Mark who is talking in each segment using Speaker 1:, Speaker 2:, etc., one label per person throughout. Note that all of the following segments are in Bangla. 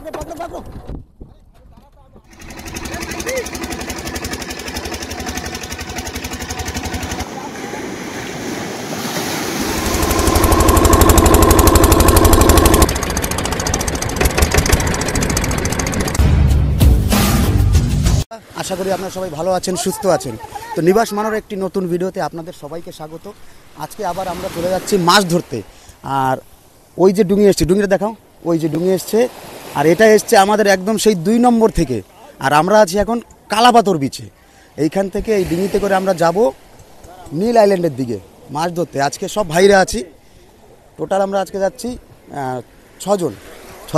Speaker 1: আশা করি আপনারা সবাই ভালো আছেন, সুস্থ আছেন। তো নিবাস মানোর একটি নতুন ভিডিওতে আপনাদের সবাইকে স্বাগত। আজকে আবার আমরা চলে যাচ্ছি মাছ ধরতে। আর ওই যে ডুঙি এসছে, ডুঙিটা দেখাও, ওই যে ডুঙি এসছে। আর এটা এসছে আমাদের একদম সেই 2 নম্বর থেকে। আর আমরা আছি এখন কালাপাথর বিচে। এইখান থেকে এই ডিঙিতে করে আমরা যাব নীল আইল্যান্ডের দিকে মাছ ধরতে। আজকে সব ভাইরা আছি, টোটাল আমরা আজকে যাচ্ছি 6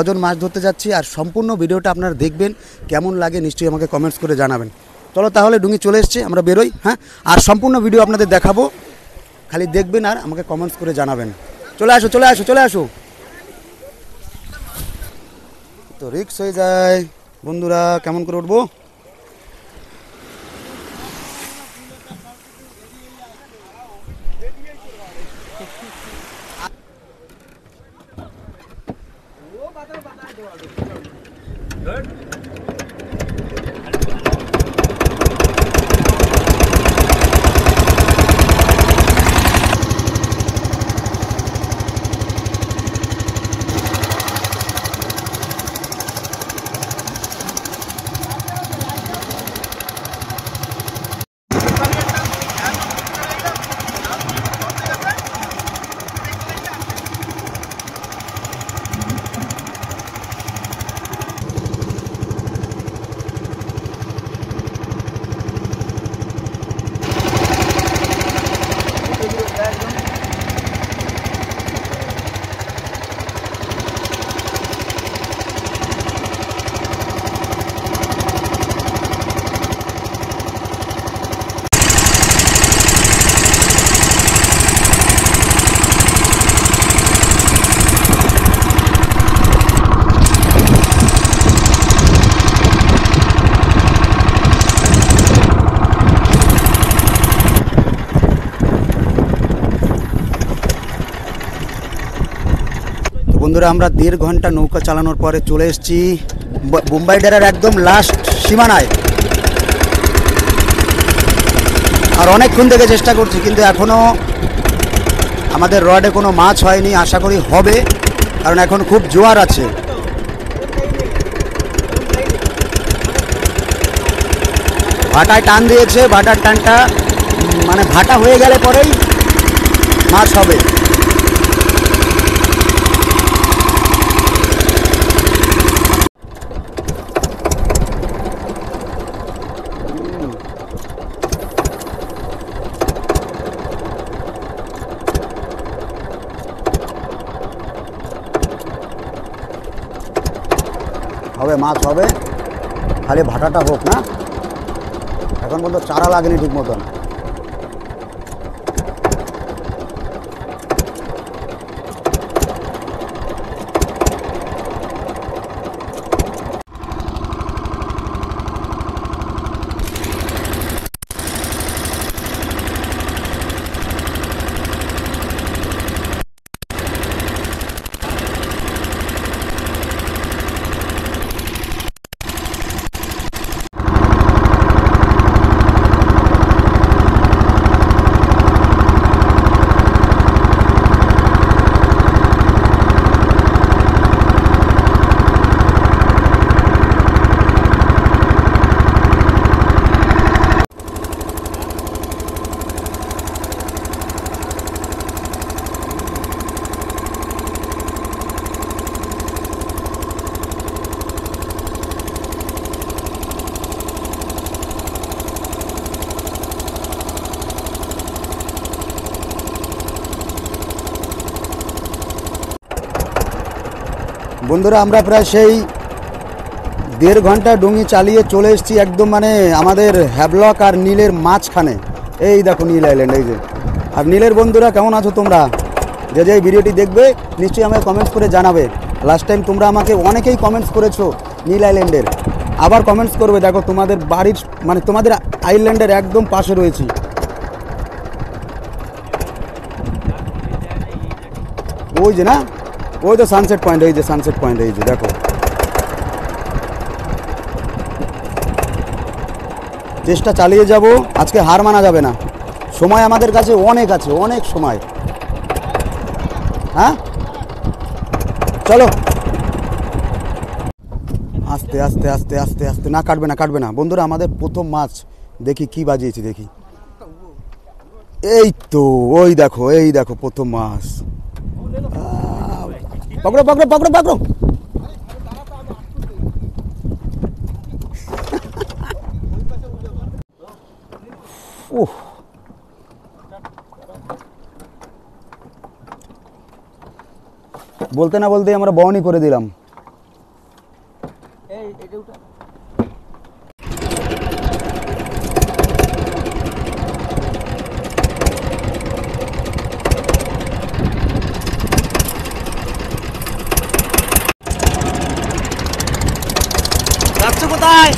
Speaker 1: জন মাছ ধরতে যাচ্ছি। আর সম্পূর্ণ ভিডিওটা আপনারা দেখবেন, কেমন লাগে নিশ্চয়ই আমাকে কমেন্টস করে জানাবেন। চলো তাহলে, ডুঙি চলে এসছে, আমরা বেরোই। হ্যাঁ, আর সম্পূর্ণ ভিডিও আপনাদের দেখাবো, খালি দেখবেন আর আমাকে কমেন্টস করে জানাবেন। চলে আসো চলে আসো চলে আসো। তো রিক্স হয়ে যায় বন্ধুরা, কেমন করে উঠবো? বন্ধুরা, আমরা 1.5 ঘন্টা নৌকা চালানোর পরে চলে এসেছি বোম্বাই ডেরার একদম লাস্ট সীমানায়। আর অনেকক্ষণ থেকে চেষ্টা করছি, কিন্তু এখনও আমাদের রডে কোনো মাছ হয়নি। আশা করি হবে, কারণ এখন খুব জোয়ার আছে। ভাটায় টান দিয়েছে, ভাটার টানটা মানে ভাটা হয়ে গেলে পরেই মাছ হবে। হবে, মাছ হবে, খালি ভাটাটা হোক না। এখন বলতো চারা লাগেনি ঠিক মতন। বন্ধুরা, আমরা প্রায় সেই 1.5 ঘন্টা ডুঙি চালিয়ে চলে এসেছি একদম মানে আমাদের হ্যাভলক আর নীলের মাঝখানে। এই দেখো নীল আইল্যান্ড, এই যে। আর নীলের বন্ধুরা কেমন আছো তোমরা? যে যে ভিডিওটি দেখবে নিশ্চয়ই আমাকে কমেন্টস করে জানাবে। লাস্ট টাইম তোমরা আমাকে অনেকেই কমেন্টস করেছো নীল আইল্যান্ডের, আবার কমেন্টস করবে। দেখো তোমাদের বাড়ির মানে তোমাদের আইল্যান্ডের একদম পাশে রয়েছি। ওই যে না, ওই তো সানসেট পয়েন্ট, এই যে সানসেট পয়েন্ট, এই যে দেখো। চেষ্টা চালিয়ে যাব, আজকে হার মানা যাবে না। সময় আমাদের কাছে অনেক আছে, অনেক সময়। হ্যাঁ চলো, আস্তে আস্তে আস্তে আস্তে আস্তে, না কাটবে না কাটবে না বন্ধুরা, আমাদের প্রথম মাছ। দেখি কি বাজিয়েছি দেখি। এই তো ওই দেখো, এই দেখো প্রথম মাছ। পকড়ো পকড়ো পকড়ো পকড়ো। ওহ, বলতে না বলতে আমরা বহনই করে দিলাম। যাচ্ছে কোথায়?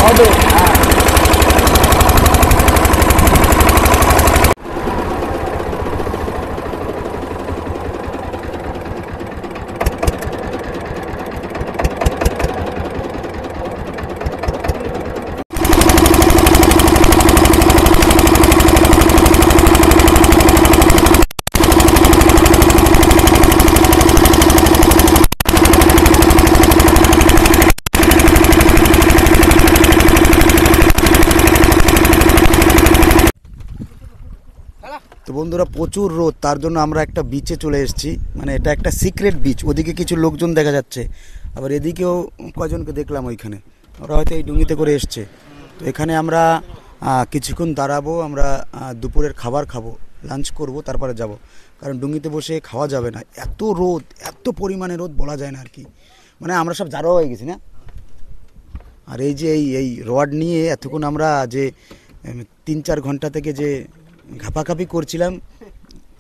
Speaker 1: হবে। তো বন্ধুরা প্রচুর রোদ, তার জন্য আমরা একটা বিচে চলে এসেছি। মানে এটা একটা সিক্রেট বিচ, ওদিকে কিছু লোকজন দেখা যাচ্ছে, আবার এদিকেও কয়জনকে দেখলাম ওইখানে, ওরা হয়তো এই ডুঙ্গিতে করে এসছে। তো এখানে আমরা কিছুক্ষণ দাঁড়াবো, আমরা দুপুরের খাবার খাবো, লাঞ্চ করব, তারপরে যাব। কারণ ডুঙ্গিতে বসে খাওয়া যাবে না, এত রোদ, এত পরিমাণে রোদ বলা যায় না আর কি। মানে আমরা সব জারোয়া হয়ে গেছি না। আর এই যে এই রড নিয়ে এতক্ষণ আমরা যে 3-4 ঘন্টা থেকে যে ঘাপাঘাপি করছিলাম,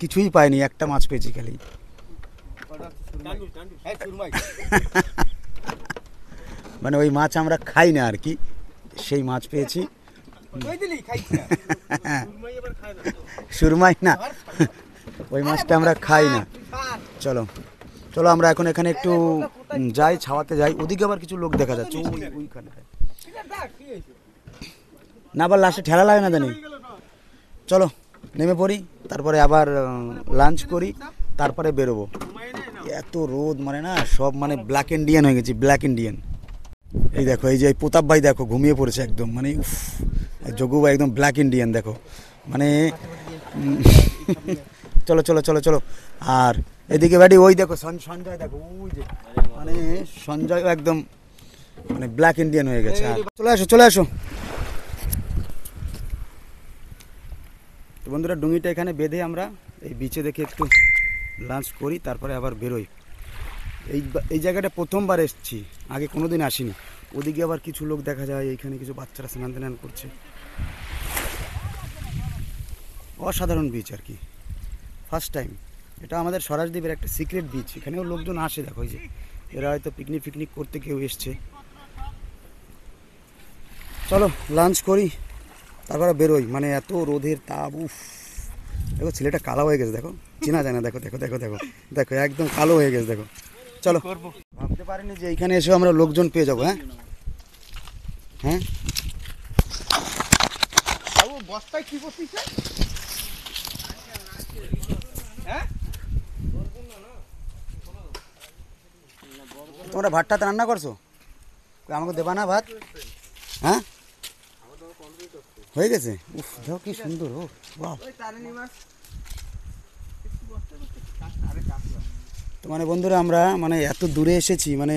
Speaker 1: কিছুই পাইনি, একটা মাছ পেয়েছি খালি। মানে ওই মাছ আমরা খাই না আর কি, সেই মাছ পেয়েছি। সুরমাই না, ওই মাছটা আমরা খাই না। চলো চলো, আমরা এখন এখানে একটু যাই, ছাওয়াতে যাই। ওদিকে আবার কিছু লোক দেখা যাচ্ছে ওইখানে, না আবার লাস্টে ঠেলা লাগে না জানি। চলো নেমে পড়ি, তারপরে আবার লাঞ্চ করি, তারপরে বেরোবো। এত রোদ মানে না, সব মানে ব্ল্যাক ইন্ডিয়ান হয়ে গেছি, ব্ল্যাক ইন্ডিয়ান। এই দেখো, এই যে প্রতাপ ভাই দেখো ঘুমিয়ে পড়েছে একদম, মানে উফ, যোগু ভাই একদম ব্ল্যাক ইন্ডিয়ান দেখো মানে। চলো চলো চলো চলো। আর এদিকে বাড়ি ওই দেখো সঞ্জয় দেখো, ওই যে মানে সঞ্জয় একদম মানে ব্ল্যাক ইন্ডিয়ান হয়ে গেছে। আর চলে আসো চলে আসো। তো বন্ধুরা ডুঙ্গিটা এখানে বেঁধে আমরা এই বিচে দেখে একটু লাঞ্চ করি, তারপরে আবার বেরোই। এই জায়গাটা প্রথমবার এসেছি, আগে কোনোদিন আসিনি। ওদিকে আবার কিছু লোক দেখা যায়, এইখানে কিছু বাচ্চারা স্নান টান করছে। অসাধারণ বিচ আর কি, ফার্স্ট টাইম। এটা আমাদের স্বরাজদ্বীপের একটা সিক্রেট বিচ, এখানেও লোকজন আসে দেখো, এই যে এরা হয়তো পিকনিক করতে কেউ এসছে। চলো লাঞ্চ করি, তারপরে বেরোই। মানে এত রোদের তাপ, উফ। দেখো ছেলেটা কালো হয়ে গেছে, দেখো চেনা যায় না, দেখো দেখো দেখো দেখো দেখো একদম কালো হয়ে গেছে দেখো। চলো, ভাবতে পারিনি যে এইখানে এসেও আমরা লোকজন পেয়ে যাবো। হ্যাঁ হ্যাঁ, বস্তায় কি করছিস? তোমরা ভাতটাতে রান্না করছো, আমাকে দেবা না ভাত? হ্যাঁ হয়ে গেছে। উফ দেখো কি সুন্দর। ও বাহ। তো মানে বন্ধুরা আমরা মানে এত দূরে এসেছি, মানে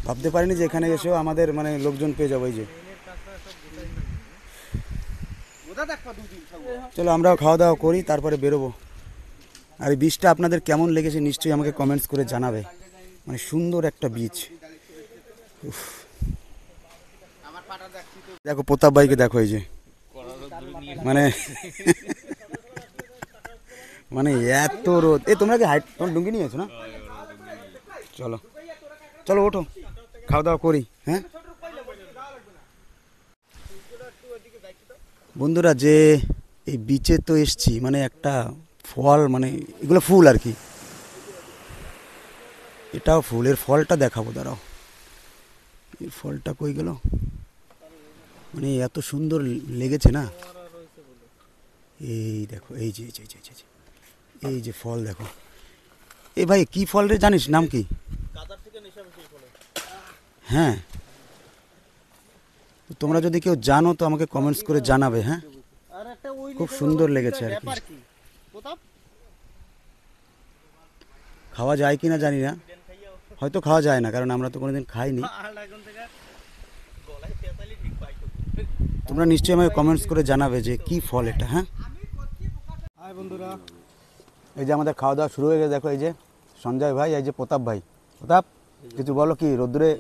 Speaker 1: ভাবতে পারিনি যে এখানে এসেও আমাদের মানে লোকজন পেয়ে যাবো। এই যে চলো আমরাও খাওয়া দাওয়া করি, তারপরে বেরোবো। আর এই বীজটা আপনাদের কেমন লেগেছে নিশ্চয়ই আমাকে কমেন্টস করে জানাবে। মানে সুন্দর একটা বীজ, দেখো প্রতাপ ভাইকে দেখো, এই যে মানে মানে এত রোদ। তোমরা কি হাইট তোমার ডুঙ্গি নিয়েছো না? চলো চলো ওঠো, খাওয়া দাওয়া করি। হ্যাঁ বন্ধুরা, যে এই বিচে তো এসছি, মানে একটা ফল, মানে এগুলো ফুল আর কি, এটাও ফুল, এর ফলটা দেখাবো, দাঁড়াও। এর ফলটা কই গেল? মানে এত সুন্দর লেগেছে না। এই দেখো, এই যে এই যে ফল দেখো। এই ভাই কি ফল রে, জানিস নাম কি? হ্যাঁ, তোমরা যদি কেউ জানো তো আমাকে কমেন্টস করে জানাবে। হ্যাঁ, খুব সুন্দর লেগেছে আর কি। খাওয়া যায় কিনা জানি না, হয়তো খাওয়া যায় না, কারণ আমরা তো কোনোদিন খাইনি। তোমরা নিশ্চয়ই আমাকে কমেন্টস করে জানাবে যে কি ফল এটা। হ্যাঁ বন্ধুরা, এই যে আমাদের খাওয়া দাওয়া শুরু হয়ে গেছে। দেখো এই যে সঞ্জয় ভাই, এই যে প্রতাপ ভাই। প্রতাপ কিছু বলো, কি রোদ্দুরে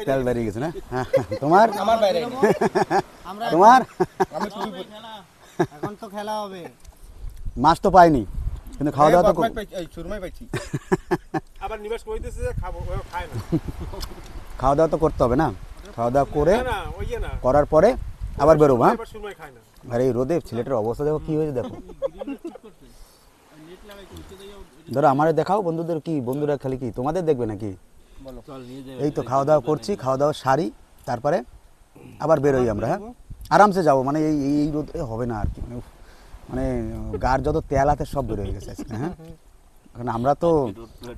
Speaker 1: তেল বেরিয়ে গেছে না? হ্যাঁ, তোমার তোমার
Speaker 2: এখন তো খেলা হবে।
Speaker 1: মাছ তো পাইনি, কিন্তু খাওয়া দাওয়া তো খাওয়া দাওয়া তো করতে হবে না। খাওয়া দাওয়া করে করার পরে আবার বেরোবো। হ্যাঁ, আর এই রোদে ছেলেটার অবস্থা দেখো কি হয়েছে, দেখো। ধরো আমারে দেখাও বন্ধুদের, কি বন্ধুরা খালি কি তোমাদের দেখবে নাকি? এই তো খাওয়া দাওয়া করছি, খাওয়া দাওয়া সারি, তারপরে আবার বেরোই আমরা। হ্যাঁ, আরামসে যাবো, মানে এই এই রোদ হবে না আর কি। মানে গার যত তেল আছে সব বেরোয় গেছে আজকে। হ্যাঁ, কারণ আমরা তো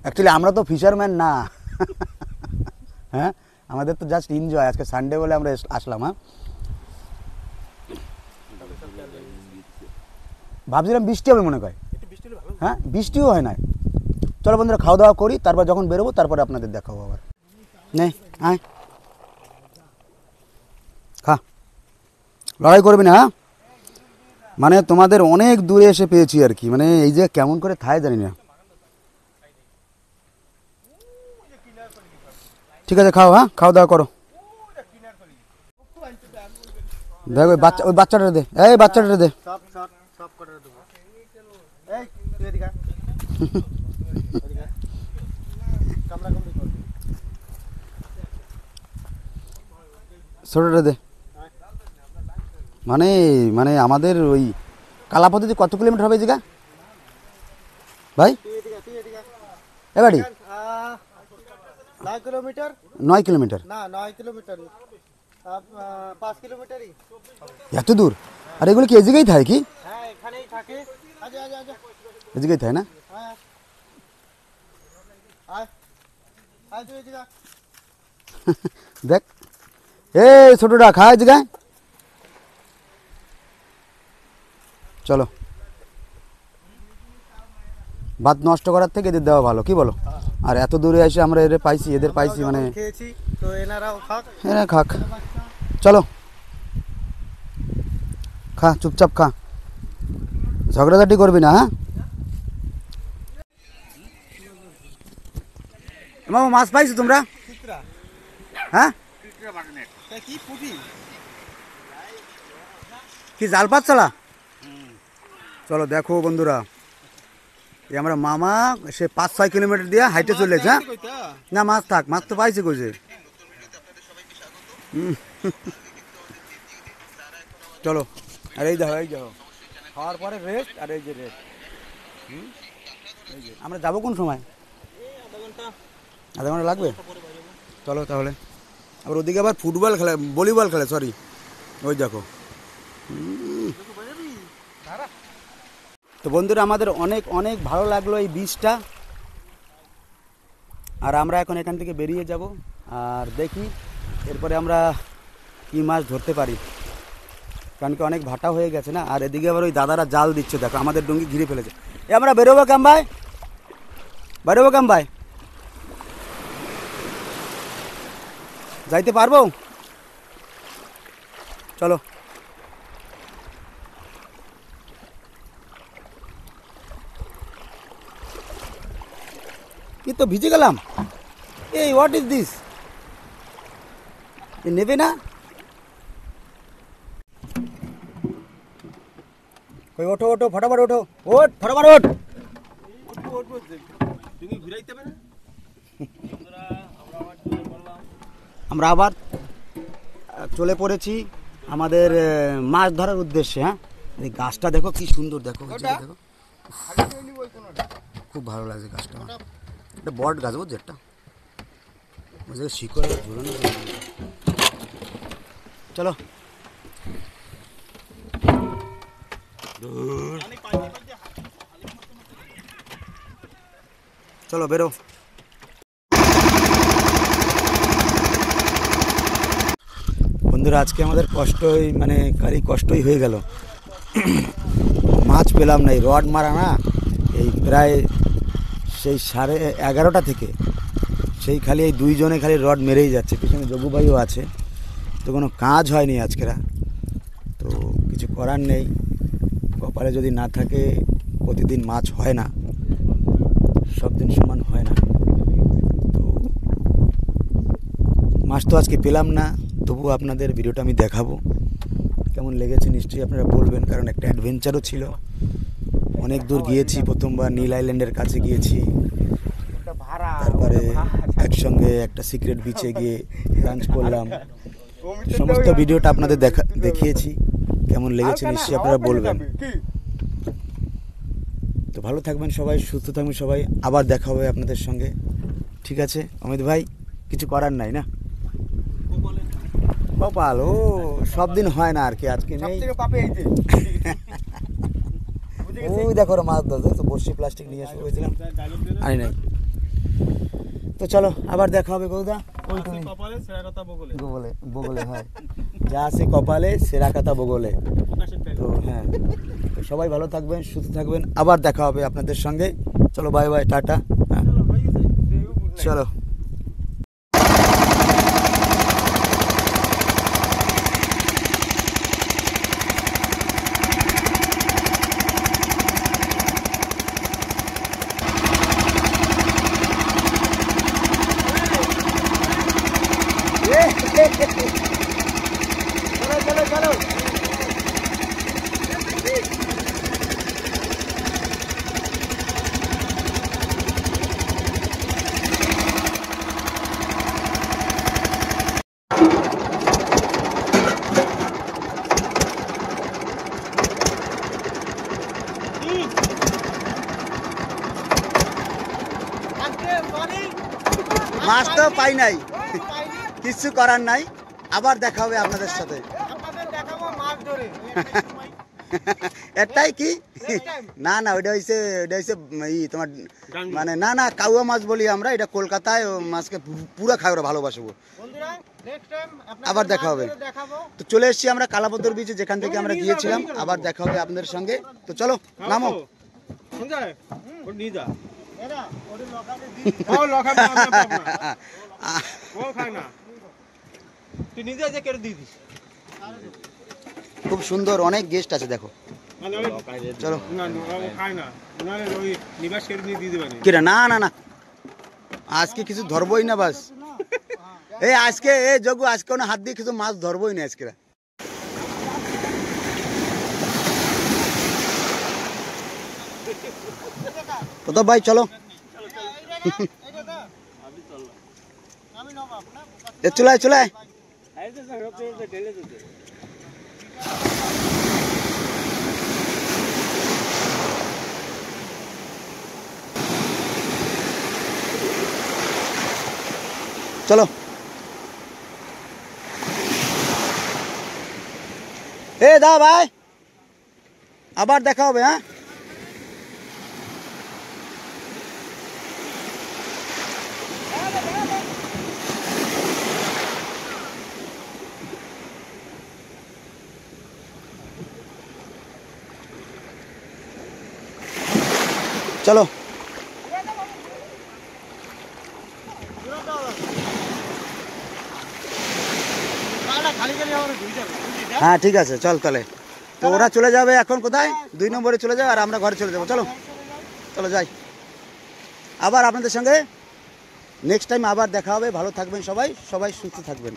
Speaker 1: অ্যাকচুয়ালি আমরা তো ফিশারম্যান না। হ্যাঁ, আমাদের তো জাস্ট এনজয়, আজকে সানডে বলে আমরা আসলাম। হ্যাঁ, ভাবছিলাম বৃষ্টি হবে মনে হয়। হ্যাঁ, বৃষ্টিও হয় না। চলো বন্ধুরা খাওয়া দাওয়া করি, তারপর যখন বেরোবো তারপরে আপনাদের দেখাবো আবার। নেই আয়, খা, লড়াই করবি না। হ্যাঁ, মানে তোমাদের অনেক দূরে এসে পেয়েছি আর কি, মানে এই যে কেমন করে থায় জানি না। ঠিক আছে খাও, হ্যাঁ খাওয়া দাওয়া করো। দেখ ওই বাচ্চাটা দে, এই বাচ্চাটা দে। ছোটটা দে। মানে মানে আমাদের ওই কালাপথে কত কিলোমিটার হবে জায়গা ভাই? এবারে 9 কিলোমিটার। এত দূর? আর এগুলো কি এই জায়গায় থাকে কি? এই জায়গায় থাকে না? দেখ এই ছোটটা খা এই জায়গায়। চলো, ভাত নষ্ট করার থেকে এদের দেওয়া ভালো, কি বলো? আর এত দূরে এসে আমরা এদের পাইছি, মানে এরা খাক। চলো খা, চুপচাপ খা, ঝগড়াঝাটি করবি না। হ্যাঁ, মামা মাছ পাইছো তোমরা? হ্যাঁ, কি জাল পাত চালা? চলো দেখো বন্ধুরা, এই আমরা মামা সে 5-6 কিলোমিটার দিয়ে হাইটে চলেছে। হ্যাঁ, না মাছ থাক, মাছ তো পাইছে কইছে। চলো, আর এই দেখো খাওয়ার পরে রেস্ট, আর এই যে রেস্ট। আমরা যাবো কোন সময়? আধা ঘন্টা লাগবে। চলো তাহলে, আবার ওদিকে আবার ফুটবল খেলে, ভলিবল খেলে, সরি ওই দেখো। তো বন্ধুরা আমাদের অনেক অনেক ভালো লাগলো এই বীজটা, আর আমরা এখন এখান থেকে বেরিয়ে যাব, আর দেখি এরপরে আমরা কি মাছ ধরতে পারি, কারণ কি অনেক ভাটা হয়ে গেছে না। আর এদিকে আবার ওই দাদারা জাল দিচ্ছে, দেখো আমাদের ডুঙ্গি ঘিরে ফেলেছে। আমরা বেরোবো কেম ভাই, যাইতে পারবো? চলো, এই তো ভিজে গেলাম। এই হোয়াট ইজ দিস? নেবে না? কই ওঠো ওঠো ফটাফট ওঠো, ওঠ ফটাফট ওঠ। আমরা আবার চলে পড়েছি আমাদের মাছ ধরার উদ্দেশ্যে। হ্যাঁ, এই গাছটা দেখো কি সুন্দর, দেখো দেখো, খুব ভালো লাগছে গাছটা আমার। এটা বট গাছ বুঝছো, একটা শিকড় ঝুলানো। চলো চলো বেরো। বন্ধুরা আজকে আমাদের কষ্টই মানে খালি কষ্টই হয়ে গেল, মাছ পেলাম না। এই রড মারা না, এই প্রায় সেই 11:30 থেকে সেই খালি এই দুইজনে খালি রড মেরেই যাচ্ছে, পিছনে যোগু ভাইও আছে, তো কোনো কাজ হয়নি আজকেরা। তো কিছু করার নেই, কপালে যদি না থাকে প্রতিদিন মাছ হয় না, সব দিন সমান হয় না। তো মাছ তো আজকে পেলাম না, তবুও আপনাদের ভিডিওটা আমি দেখাবো। কেমন লেগেছে নিশ্চয়ই আপনারা বলবেন, কারণ একটা অ্যাডভেঞ্চারও ছিল। অনেক দূর গিয়েছি, প্রথমবার নীল আইল্যান্ডের কাছে গিয়েছি, তারপরে একসঙ্গে একটা সিক্রেট বিচে গিয়ে লাঞ্চ করলাম। সমস্ত ভিডিওটা আপনাদের দেখিয়েছি, কেমন লেগেছে নিশ্চয়ই আপনারা বলবেন। তো ভালো থাকবেন সবাই, সুস্থ থাকবেন সবাই, আবার দেখা হবে আপনাদের সঙ্গে। ঠিক আছে অমিত ভাই, কিছু করার নাই না? কপাল ও সব দিন হয় না আর কি, আজকে নেই। ওই দেখো মাছ ধরছে, তো বর্ষি প্লাস্টিক নিয়ে এসে হয়েছিলাম, আনি নাই। তো চলো আবার দেখা হবে গৌদা। বগলে বগলে হয়, যা আছে কপালে সেরা কথা বগলে। তো হ্যাঁ, তো সবাই ভালো থাকবেন, সুস্থ থাকবেন, আবার দেখা হবে আপনাদের সঙ্গে। চলো বাই বাই, টাটা। হ্যাঁ চলো। चलो चलो चलो মাছ তো পাই নাই, কিছু করার নাই, আবার দেখা হবে আপনাদের সাথে। এটাই কি না না, ওইটা হইছে তোমার মানে না না কাউয়া মাছ বলি আমরা, এটা কলকাতায় মাছকে পুরো খায় ওরা, ভালোবাসবো। আবার দেখা হবে। তো চলে এসেছি আমরা কালাপত্তর বিচে, যেখান থেকে আমরা গিয়েছিলাম। আবার দেখা হবে আপনাদের সঙ্গে। তো চলো নামো। খুব সুন্দর, অনেক গেস্ট আছে দেখো। চলো কিরা, না না না আজকে কিছু ধরবই না, বাস এই আজকে এই যোগু আজকে কোনো হাত দিয়ে কিছু মাছ ধরবই না আজকে। তো ভাই চলো চুলায় চুলায়। চলো এ দা ভাই, আবার দেখা হবে। হ্যাঁ চলো। হ্যাঁ ঠিক আছে, চল তাহলে। তো ওরা চলে যাবে এখন কোথায়, 2 নম্বরে চলে যাবে, আর আমরা ঘরে চলে যাবো। চলো চলো যাই, আবার আপনাদের সঙ্গে নেক্সট টাইম আবার দেখা হবে। ভালো থাকবেন সবাই, সবাই সুস্থ থাকবেন।